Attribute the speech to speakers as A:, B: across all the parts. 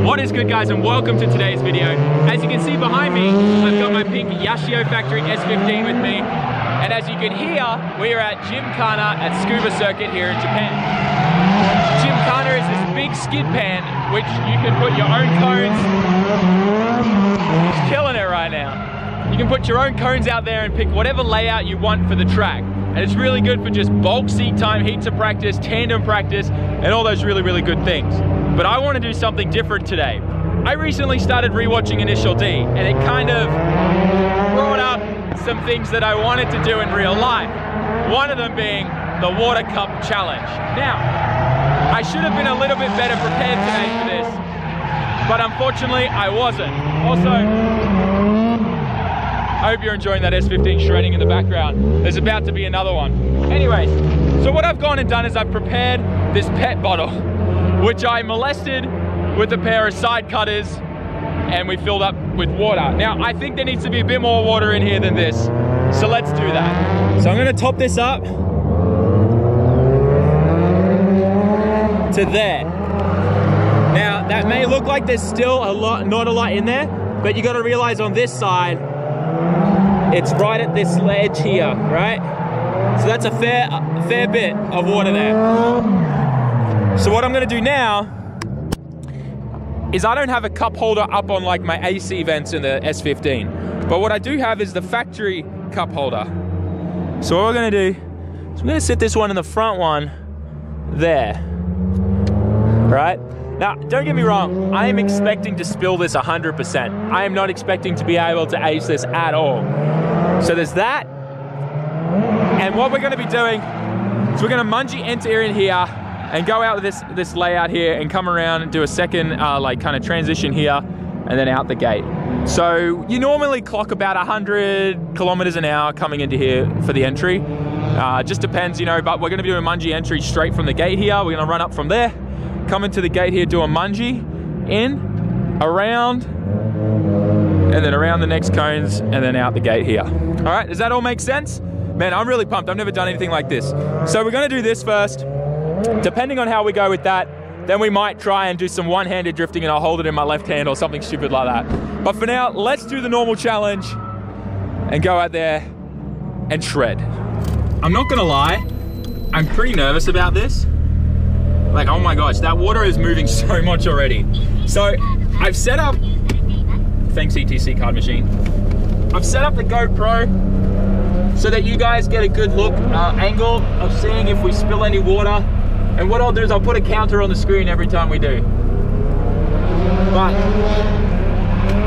A: What is good, guys, and welcome to today's video. As you can see behind me, I've got my pink Yashio Factory S15 with me. And as you can hear, we are at Gymkhana at Tsukuba Circuit here in Japan. Gymkhana is this big skid pan, which you can put your own cones. He's killing it right now. You can put your own cones out there and pick whatever layout you want for the track. And it's really good for just bulk seat time, heats of practice, tandem practice, and all those really, really good things. But I want to do something different today. I recently started rewatching Initial D, and it kind of brought up some things that I wanted to do in real life. One of them being the water cup challenge. Now, I should have been a little bit better prepared today for this, but unfortunately I wasn't. Also, I hope you're enjoying that S15 shredding in the background. There's about to be another one. Anyways, so what I've gone and done is I've prepared this pet bottle, which I molested with a pair of side cutters, and we filled up with water. Now, I think there needs to be a bit more water in here than this, so let's do that. So I'm gonna top this up to there. Now, that may look like there's still not a lot in there, but you gotta realize on this side, it's right at this ledge here, right? So that's a fair bit of water there. So what I'm gonna do now is I don't have a cup holder up on like my AC vents in the S15, but what I do have is the factory cup holder. So what we're gonna do is we're gonna sit this one in the front one there, right? Now, don't get me wrong, I am expecting to spill this 100%. I am not expecting to be able to ace this at all. So there's that. And what we're gonna be doing is we're gonna Mungie enter in here and go out with this layout here and come around and do a second like kind of transition here and then out the gate. So you normally clock about 100 kilometers an hour coming into here for the entry. Just depends, you know, but we're gonna be doing a Mungie entry straight from the gate here. We're gonna run up from there, come into the gate here, do a Mungie, in, around, and then around the next cones, and then out the gate here. All right, does that all make sense? Man, I'm really pumped. I've never done anything like this. So we're gonna do this first. Depending on how we go with that, then we might try and do some one-handed drifting and I'll hold it in my left hand or something stupid like that. But for now, let's do the normal challenge and go out there and shred. I'm not gonna lie, I'm pretty nervous about this. Like, oh my gosh, that water is moving so much already. So I've set up, thanks ETC card machine. I've set up the GoPro so that you guys get a good look, angle of seeing if we spill any water. And what I'll do is I'll put a counter on the screen every time we do. But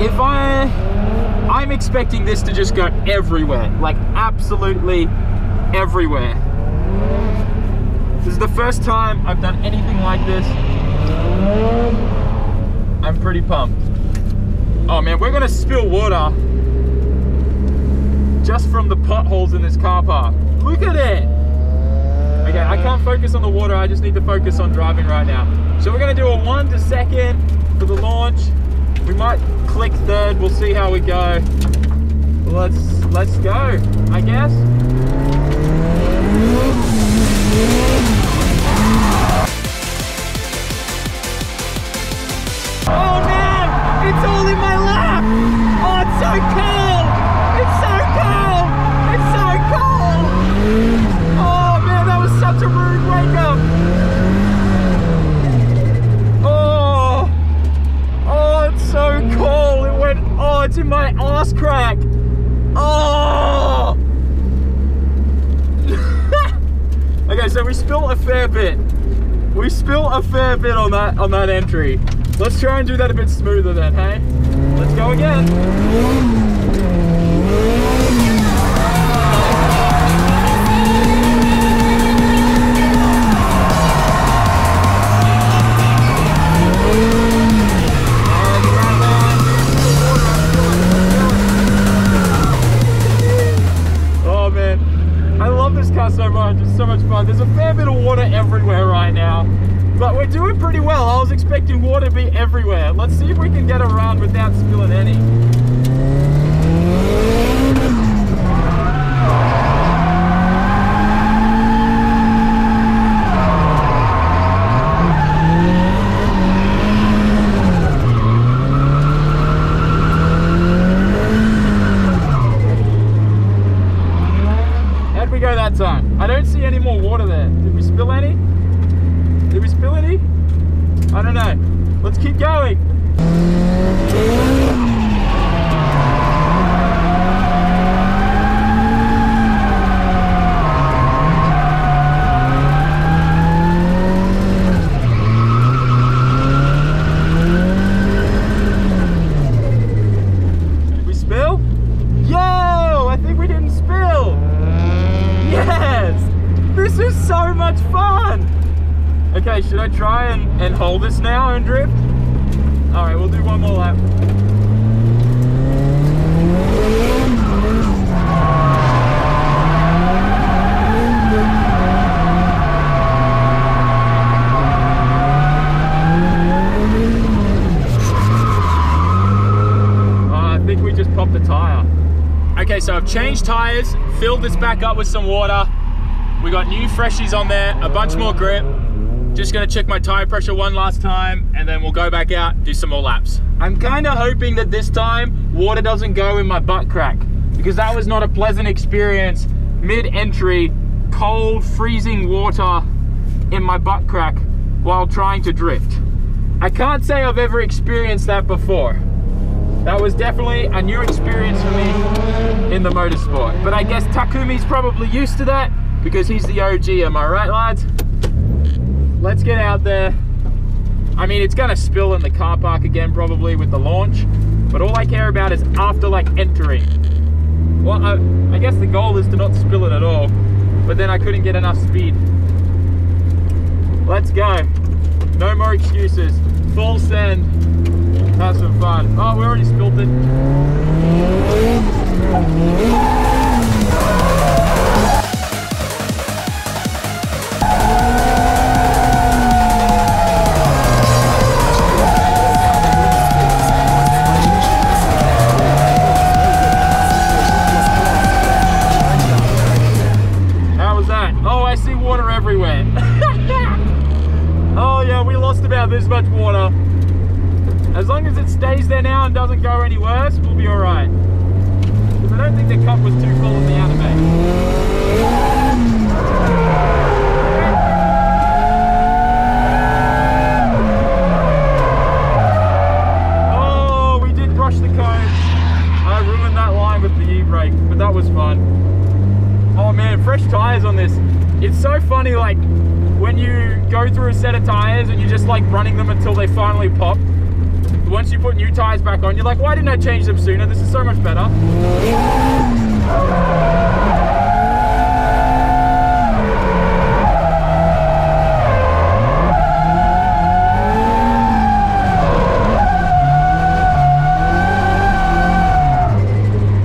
A: if I'm expecting this to just go everywhere, like absolutely everywhere. This is the first time I've done anything like this. I'm pretty pumped. Oh man, we're gonna spill water just from the potholes in this car park. Look at it. Okay, I can't focus on the water, I just need to focus on driving right now. So we're gonna do a 1 to second for the launch. We might click third, we'll see how we go. Let's go, I guess. Oh man, it's all in my lap. Oh, it's so cold. It's so cold. It's so cold. Oh man, that was such a rude wake up. Oh, it's so cold. It went, oh, it's in my ass crack. Oh. Okay, so we spilled a fair bit. We spilled a fair bit on that entry. Let's try and do that a bit smoother then, hey? Let's go again. Oh man, I love this car so much. It's so much fun. There's a fair bit of water everywhere right now, but we're doing pretty well. I was expecting water to be everywhere. Let's see if we can get around without spilling any. let's keep going. Did we spill? Yo, I think we didn't spill. Yes, this is so much fun. Okay, should I try and hold this now and drift? All right, we'll do one more lap. I think we just popped the tire. Okay, so I've changed tires, filled this back up with some water. We got new freshies on there, a bunch more grip. Just gonna check my tire pressure one last time and then we'll go back out, do some more laps. I'm kinda hoping that this time water doesn't go in my butt crack because that was not a pleasant experience. Mid-entry, cold, freezing water in my butt crack while trying to drift. I can't say I've ever experienced that before. That was definitely a new experience for me in the motorsport. But I guess Takumi's probably used to that because he's the OG, am I right, lads? Let's get out there. I mean, it's gonna spill in the car park again probably with the launch, but all I care about is after like entering. Well, I guess the goal is to not spill it at all, but then I couldn't get enough speed. Let's go. No more excuses. Full send. Have some fun. Oh, we already spilled it. Everywhere. Oh yeah, we lost about this much water. As long as it stays there now and doesn't go any worse, we'll be alright. Because I don't think the cup was too full in the anime. Oh, we did brush the cone. I ruined that line with the e-brake, but that was fun. Oh man, fresh tires on this. It's so funny, like when you go through a set of tires and you're just like running them until they finally pop. Once you put new tires back on, you're like, why didn't I change them sooner? This is so much better.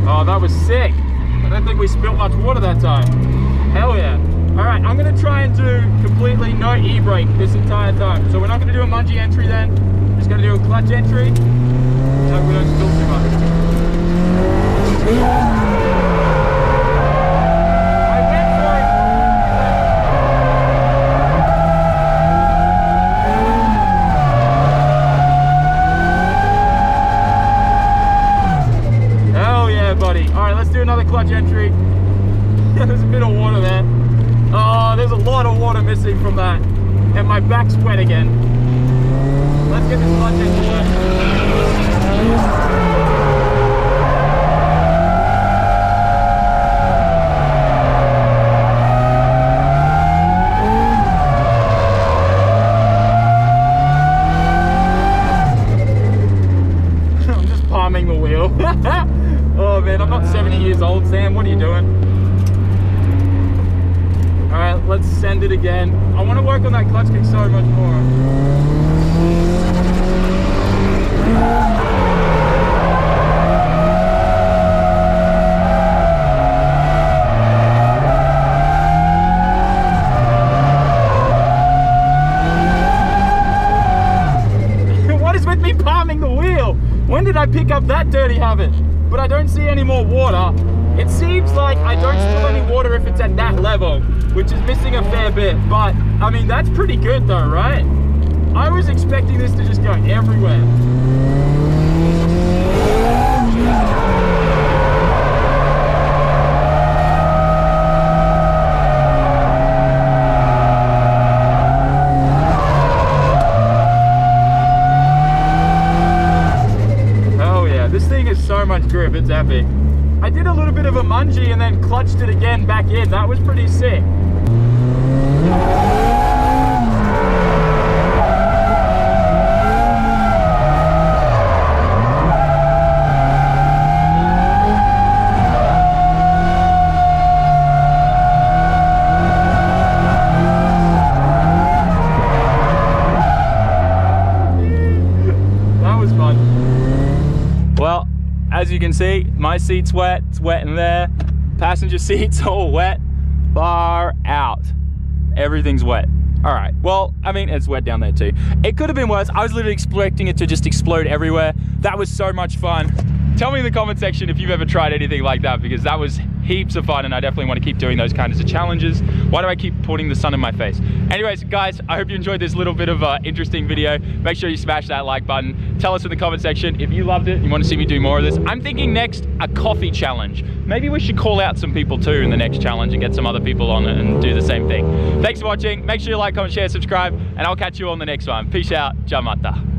A: Oh, that was sick. I don't think we spilled much water that time. Hell yeah. All right, I'm gonna try and do completely no e-brake this entire time. So we're not gonna do a mungie entry then. Just gonna do a clutch entry. So we don't spill too much. I went for it. Hell yeah, buddy. All right, let's do another clutch entry. There's a bit of water there. Oh, there's a lot of water missing from that. And my back's wet again. Let's get this clutch into work. I'm just palming the wheel. Oh man, I'm not 70 years old, Sam. What are you doing? Alright, let's send it again. I want to work on that clutch kick so much more. What is with me palming the wheel? When did I pick up that dirty habit? But I don't see any more water. It seems like I don't spill any water if it's at that level, which is missing a fair bit, but I mean, that's pretty good though, right? I was expecting this to just go everywhere. grip, it's epic. I did a little bit of a mungie and then clutched it again back in. That was pretty sick. Well, as you can see, my seat's wet, it's wet in there. Passenger seat's all wet, far out. Everything's wet. All right, well, I mean, it's wet down there too. It could have been worse. I was literally expecting it to just explode everywhere. That was so much fun. Tell me in the comment section if you've ever tried anything like that, because that was heaps of fun and I definitely want to keep doing those kinds of challenges. Why do I keep putting the sun in my face? Anyways, guys, I hope you enjoyed this little bit of interesting video. Make sure you smash that like button. Tell us in the comment section if you loved it, you want to see me do more of this. I'm thinking next, a coffee challenge. Maybe we should call out some people too in the next challenge and get some other people on it and do the same thing. Thanks for watching. Make sure you like, comment, share, subscribe, and I'll catch you on the next one. Peace out. Jamata.